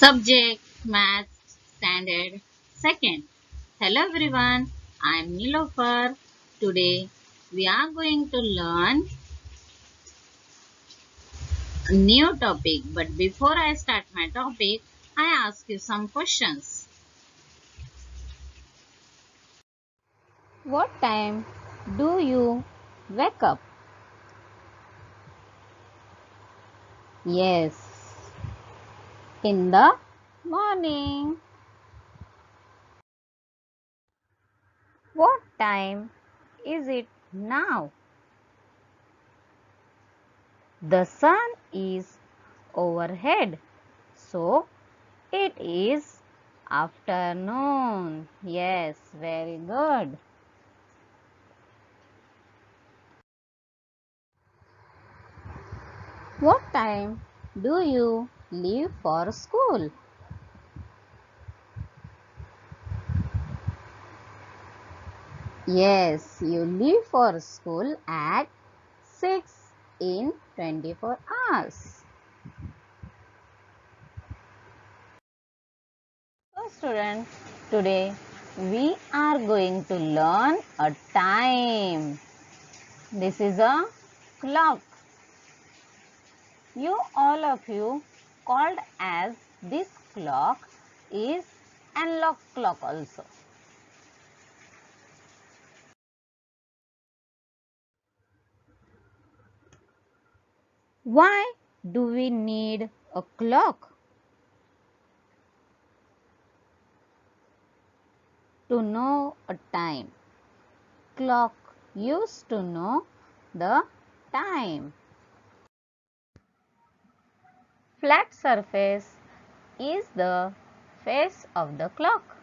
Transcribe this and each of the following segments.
Subject Math Standard Second. Hello everyone, I am Nilofer. Today we are going to learn a new topic. But before I start my topic, I ask you some questions. What time do you wake up? Yes, in the morning. What time is it now? The sun is overhead, so it is afternoon. Yes, very good. What time do you leave for school? Yes, you leave for school at 6 in 24 hours. So students, today we are going to learn a time. This is a clock. All of you called as this clock is analog clock also. Why do we need a clock? To know a time. Clock used to know the time. Flat surface is the face of the clock.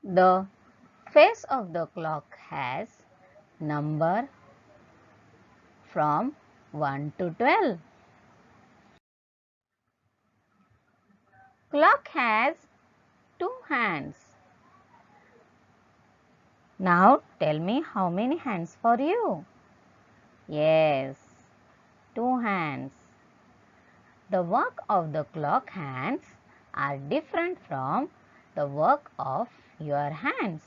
The face of the clock has number from 1 to 12. Clock has two hands. Now tell me how many hands for you? Yes, two hands. The work of the clock hands are different from the work of your hands.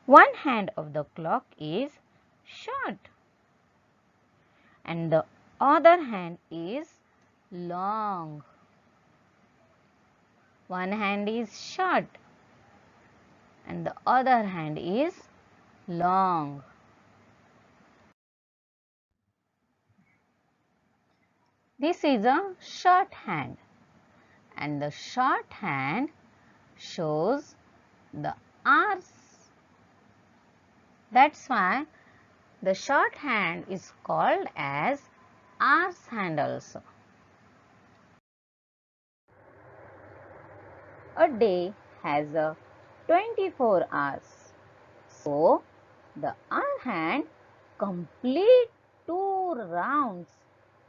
One hand of the clock is short and the other hand is long. One hand is short and the other hand is long. This is a short hand and the short hand shows the hours. That's why the short hand is called as hours hand also. A day has a 24 hours. So, the hour hand complete 2 rounds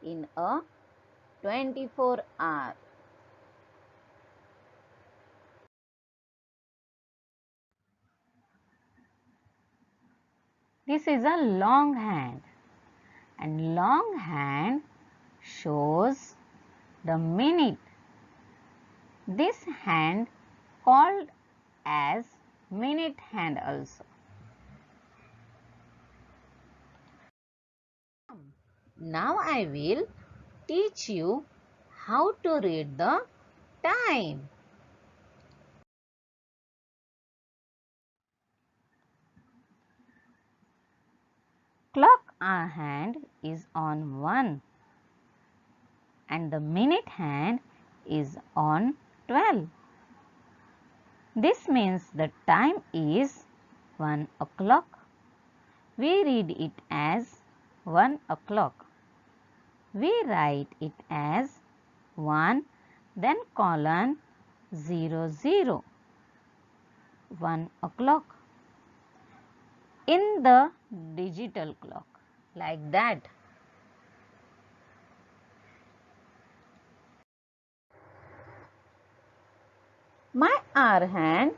in a 24 hour. This is a long hand and long hand shows the minute. This hand called as minute hand also. Now I will teach you how to read the time. Clock hour hand is on 1 and the minute hand is on 12. This means the time is 1 o'clock. We read it as 1 o'clock. We write it as 1 then colon 00, 1 o'clock in the digital clock like that. My hour hand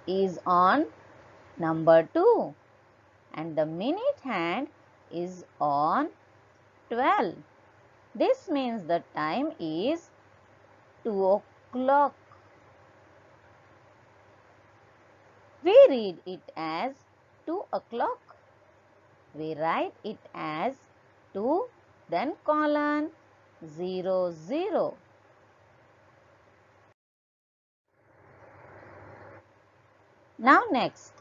is on number 2 and the minute hand is on 12. This means the time is 2 o'clock. We read it as 2 o'clock. We write it as 2, then colon 0, 0. Now next,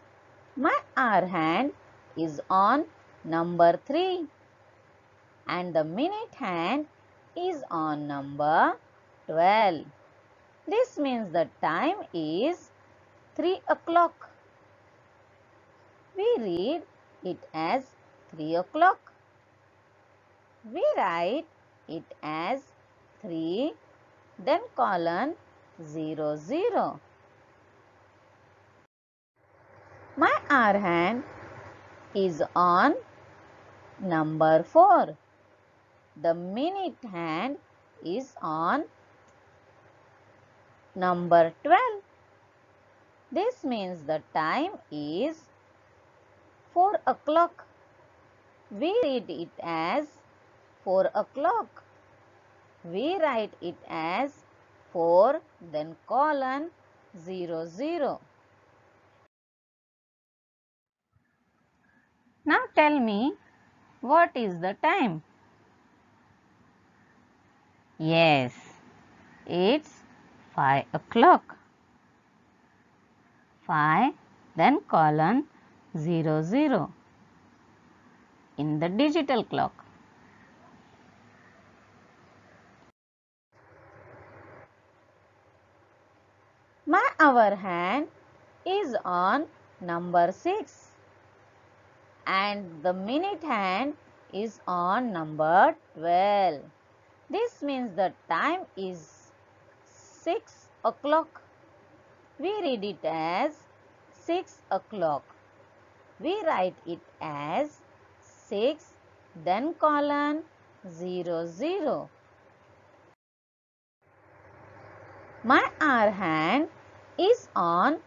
my hour hand is on number 3 and the minute hand is on number 12. This means the time is 3 o'clock. We read it as 3 o'clock. We write it as 3, then colon 0, 0. My hour hand is on number 4. The minute hand is on number 12. This means the time is 4 o'clock. We read it as 4 o'clock. We write it as 4, then colon 0, 0. Now tell me, what is the time? Yes, it's 5 o'clock. 5, then colon 0, 0 in the digital clock. My hour hand is on number 6 and the minute hand is on number 12. This means the time is 6 o'clock. We read it as 6 o'clock. We write it as 6, then colon 0, 0. My hour hand is on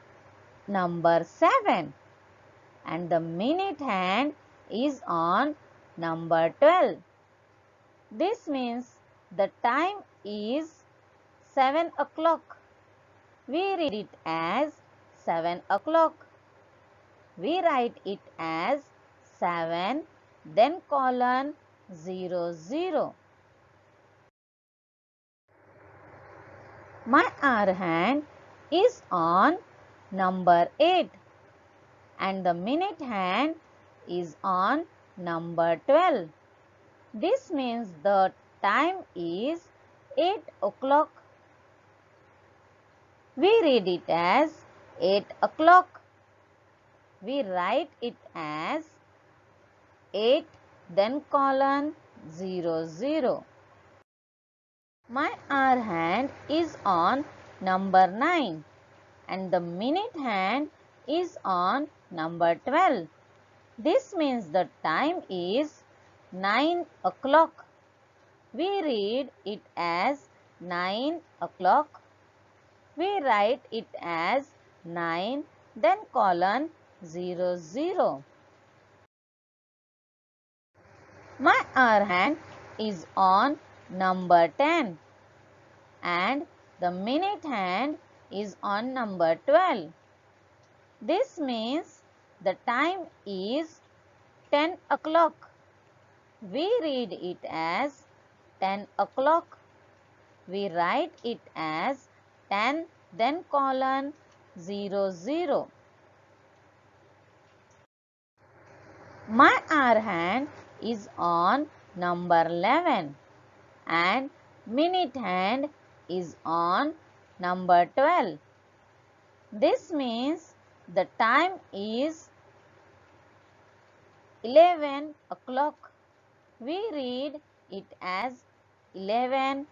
number 7 and the minute hand is on number 12. This means the time is 7 o'clock. We read it as 7 o'clock. We write it as 7, then colon 0, 0. My hour hand is on number 8 and the minute hand is on number 12. This means the time is 8 o'clock. We read it as 8 o'clock. We write it as 8, then colon 0, 0. My hour hand is on number 9 and the minute hand is on number 12. This means the time is 9 o'clock. We read it as 9 o'clock. We write it as 9, then colon 0, 0. My hour hand is on number 10 and the minute hand is on number 12. This means the time is 10 o'clock. We read it as 10 o'clock. We write it as 10, then colon 0, 0. My hour hand is on number 11 and minute hand is on number 12. This means the time is 11 o'clock. We read it as 11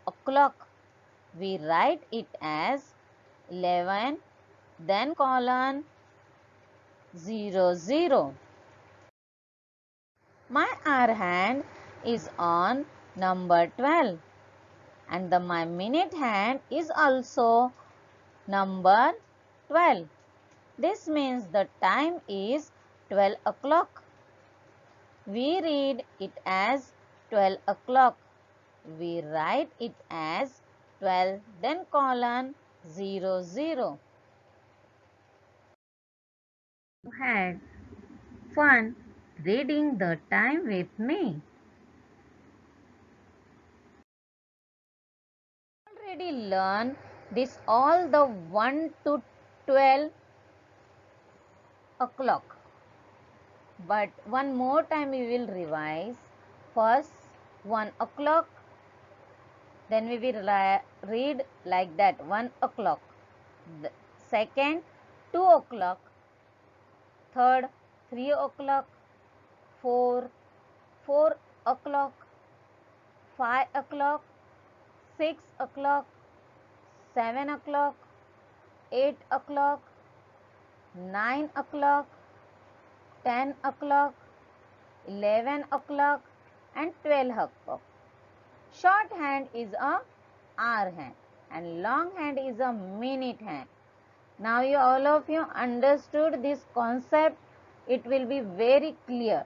o'clock. We write it as 11, then colon 0, 0. My hour hand is on number 12 and my minute hand is also number 12. This means the time is 12 o'clock. We read it as 12 o'clock. We write it as 12 then colon 00. You had fun reading the time with me. Already learned this all the 1 to 12 o'clock. But one more time we will revise. First 1 o'clock, then we will read like that 1 o'clock. Second 2 o'clock, third 3 o'clock, 4 o'clock, 5 o'clock, 6 o'clock, 7 o'clock, 8 o'clock, 9 o'clock, 10 o'clock, 11 o'clock and 12 o'clock. Short hand is a hour hand and long hand is a minute hand. Now you all of you understood this concept. It will be very clear.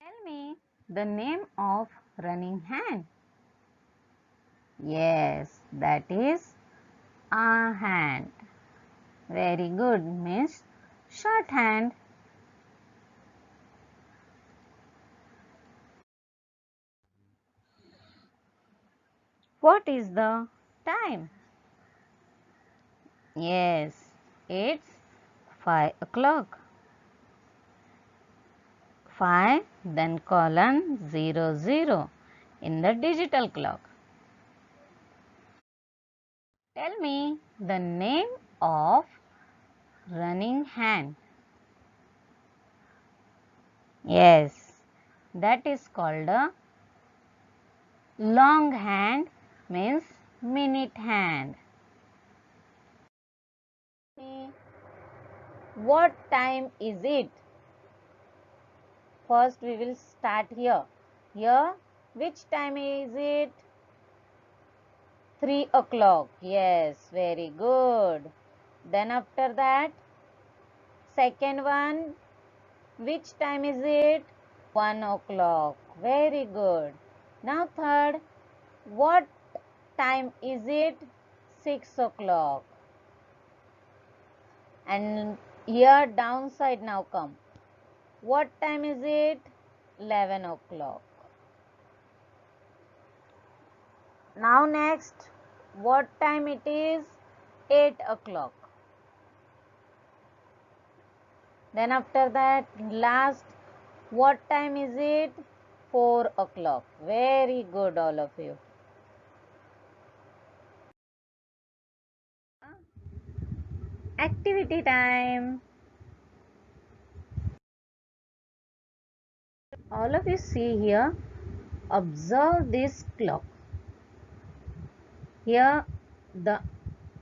Tell me the name of running hand. Yes, that is a hand. Very good, Miss. Short hand. What is the time? Yes, it's 5 o'clock. 5 then colon 00 in the digital clock. Tell me the name of running hand. Yes, that is called a long hand, means minute hand. What time is it? First we will start here. Here, which time is it? 3 o'clock. Yes, very good. Then after that, second one, which time is it? 1 o'clock. Very good. Now third, what time is it? 6 o'clock. And here downside now come. What time is it? 11 o'clock. Now next, what time it is? 8 o'clock. Then after that, last, what time is it? 4 o'clock. Very good, all of you. Activity time. All of you see here, observe this clock. Here, the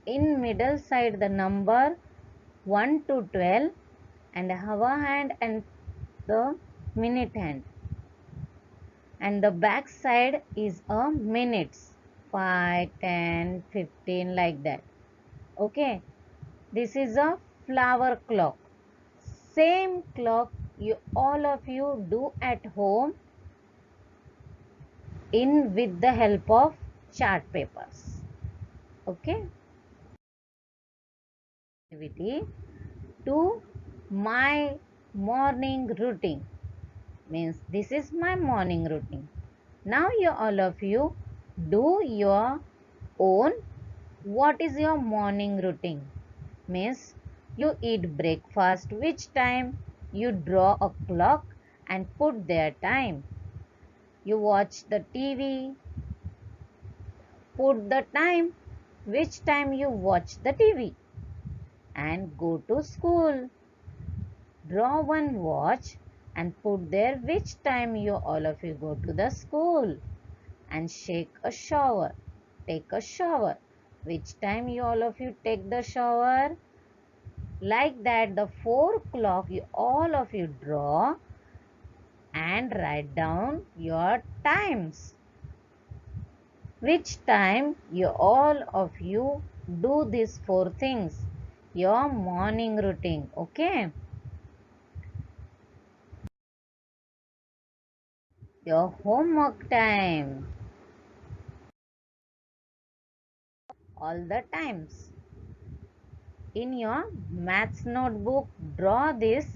in middle side, the number 1 to 12 and hour hand and the minute hand. And the back side is a minutes, 5, 10, 15 like that. Okay, this is a flower clock. Same clock you all of you do at home in with the help of chart papers. Okay, activity to my morning routine, means this is my morning routine. Now you all of you do your own. What is your morning routine? Means you eat breakfast, which time? You draw a clock and put their time. You watch the TV, put the time, which time you watch the TV, and go to school. Draw one watch and put there which time you all of you go to the school, and shake a shower. Take a shower. Which time you all of you take the shower? Like that, the 4 o'clock you all of you draw and write down your times. Which time you all of you do these 4 things? Your morning routine. Okay. Your homework time. All the times. In your maths notebook, draw this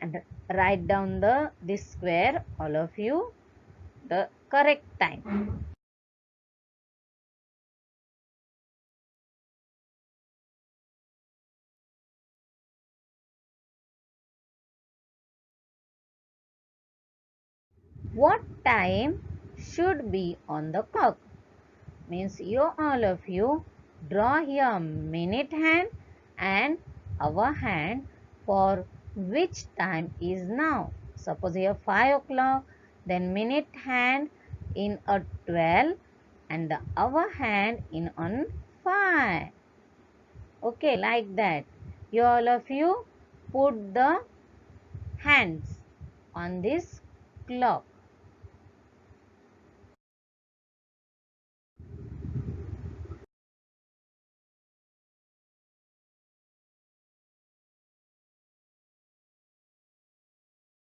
and write down this square, all of you, the correct time. What time should be on the clock? Means you all of you draw here minute hand and hour hand for which time is now. Suppose here 5 o'clock, then minute hand in a 12 and the hour hand in on 5. Okay, like that. You all of you put the hands on this clock.